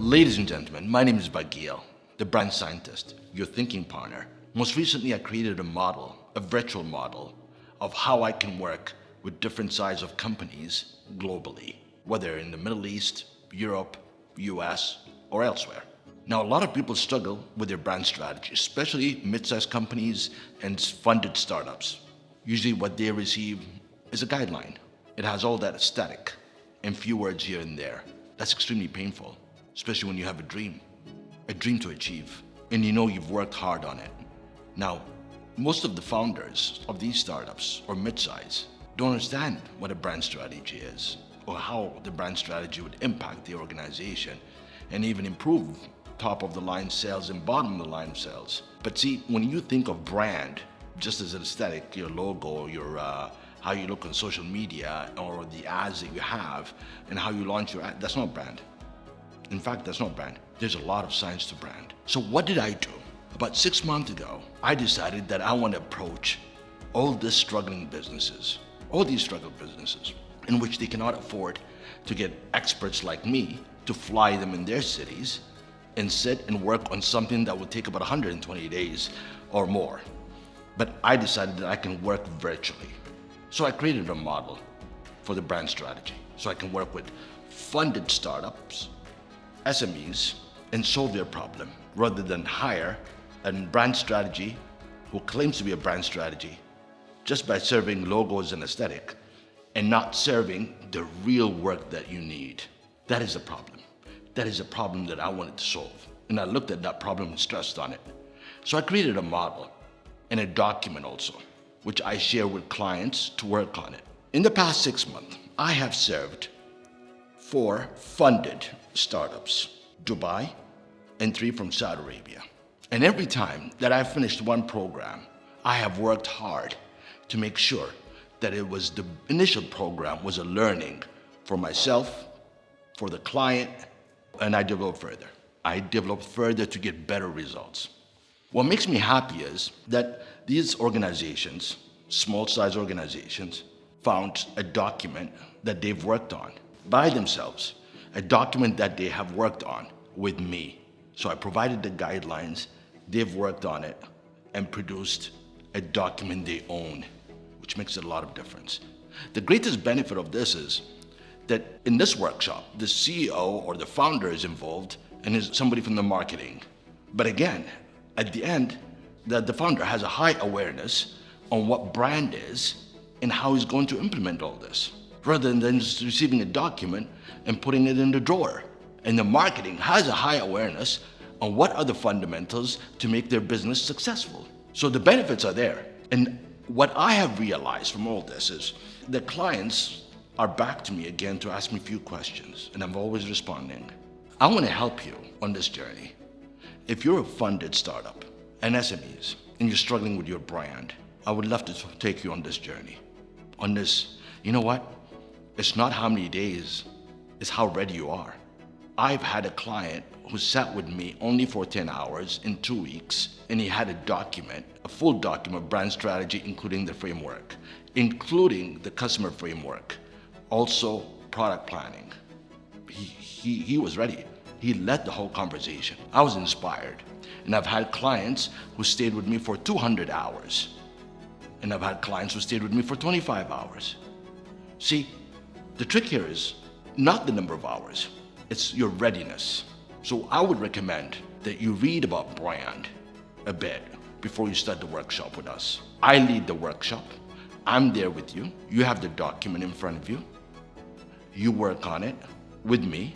Ladies and gentlemen, my name is Bagil, the brand scientist, your thinking partner. Most recently, I created a model, a virtual model, of how I can work with different sizes of companies globally, whether in the Middle East, Europe, US, or elsewhere. Now, a lot of people struggle with their brand strategy, especially mid-sized companies and funded startups. Usually what they receive is a guideline. It has all that aesthetic and few words here and there. That's extremely painful, especially when you have a dream to achieve, and you know you've worked hard on it. Now, most of the founders of these startups or mid-size don't understand what a brand strategy is or how the brand strategy would impact the organization and even improve top of the line sales and bottom of the line sales. But see, when you think of brand just as an aesthetic, your logo, your how you look on social media or the ads that you have and how you launch your ad, that's not brand. In fact, that's not brand. There's a lot of science to brand. So what did I do? About 6 months ago, I decided that I want to approach all these struggling businesses in which they cannot afford to get experts like me to fly them in their cities and sit and work on something that would take about 120 days or more. But I decided that I can work virtually. So I created a model for the brand strategy so I can work with funded startups, SMEs, and solve their problem rather than hire a brand strategy who claims to be a brand strategy just by serving logos and aesthetic and not serving the real work that you need. That is a problem. That is a problem that I wanted to solve. And I looked at that problem and stressed on it. So I created a model and a document also, which I share with clients to work on it. In the past 6 months, I have served 4 funded startups, Dubai, and 3 from Saudi Arabia. And every time that I finished one program, I have worked hard to make sure that the initial program was a learning for myself, for the client, and I developed further. I developed further to get better results. What makes me happy is that these organizations, small size organizations, found a document that they've worked on by themselves, a document that they have worked on with me. So I provided the guidelines, they've worked on it, and produced a document they own, which makes a lot of difference. The greatest benefit of this is that in this workshop, the CEO or the founder is involved and is somebody from the marketing. But again, at the end, the founder has a high awareness on what brand is and how he's going to implement all this, rather than just receiving a document and putting it in the drawer. And the marketing has a high awareness on what are the fundamentals to make their business successful. So the benefits are there. And what I have realized from all this is that clients are back to me again to ask me a few questions, and I'm always responding. I want to help you on this journey. If you're a funded startup, an SMEs, and you're struggling with your brand, I would love to take you on this journey. On this, you know what? It's not how many days, it's how ready you are. I've had a client who sat with me only for 10 hours in 2 weeks, and he had a full document, brand strategy, including the framework, including the customer framework, also product planning. He was ready. He led the whole conversation. I was inspired. And I've had clients who stayed with me for 200 hours. And I've had clients who stayed with me for 25 hours. See, the trick here is not the number of hours, it's your readiness. So I would recommend that you read about brand a bit before you start the workshop with us. I lead the workshop. I'm there with you. You have the document in front of you. You work on it with me.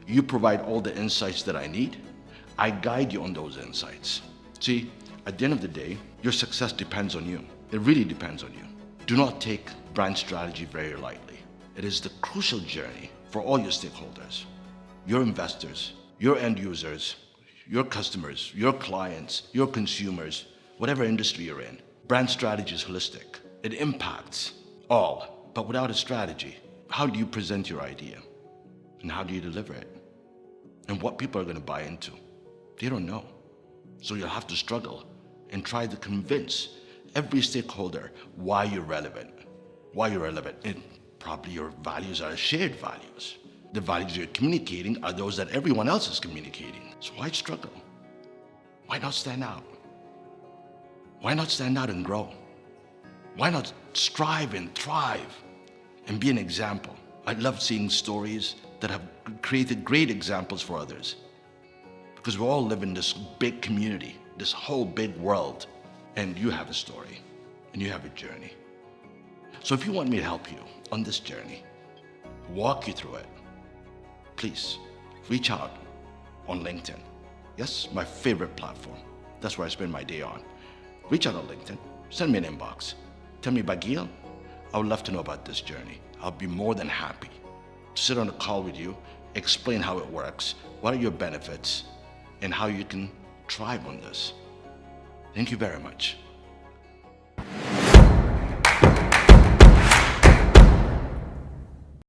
You provide all the insights that I need. I guide you on those insights. See, at the end of the day, your success depends on you. It really depends on you. Do not take brand strategy very lightly. It is the crucial journey for all your stakeholders, your investors, your end users, your customers, your clients, your consumers, whatever industry you're in. Brand strategy is holistic. It impacts all, but without a strategy, how do you present your idea? And how do you deliver it? And what people are going to buy into? They don't know. So you'll have to struggle and try to convince every stakeholder why you're relevant. And probably your values are shared values. The values you're communicating are those that everyone else is communicating. So why struggle? Why not stand out? Why not stand out and grow? Why not strive and thrive and be an example? I love seeing stories that have created great examples for others, because we all live in this big community, this whole big world, and you have a story and you have a journey. So if you want me to help you on this journey, walk you through it, please reach out on LinkedIn. Yes, my favorite platform. That's where I spend my day on. Reach out on LinkedIn, send me an inbox. Tell me, Bagil, I would love to know about this journey. I'll be more than happy to sit on a call with you, explain how it works, what are your benefits, and how you can thrive on this. Thank you very much.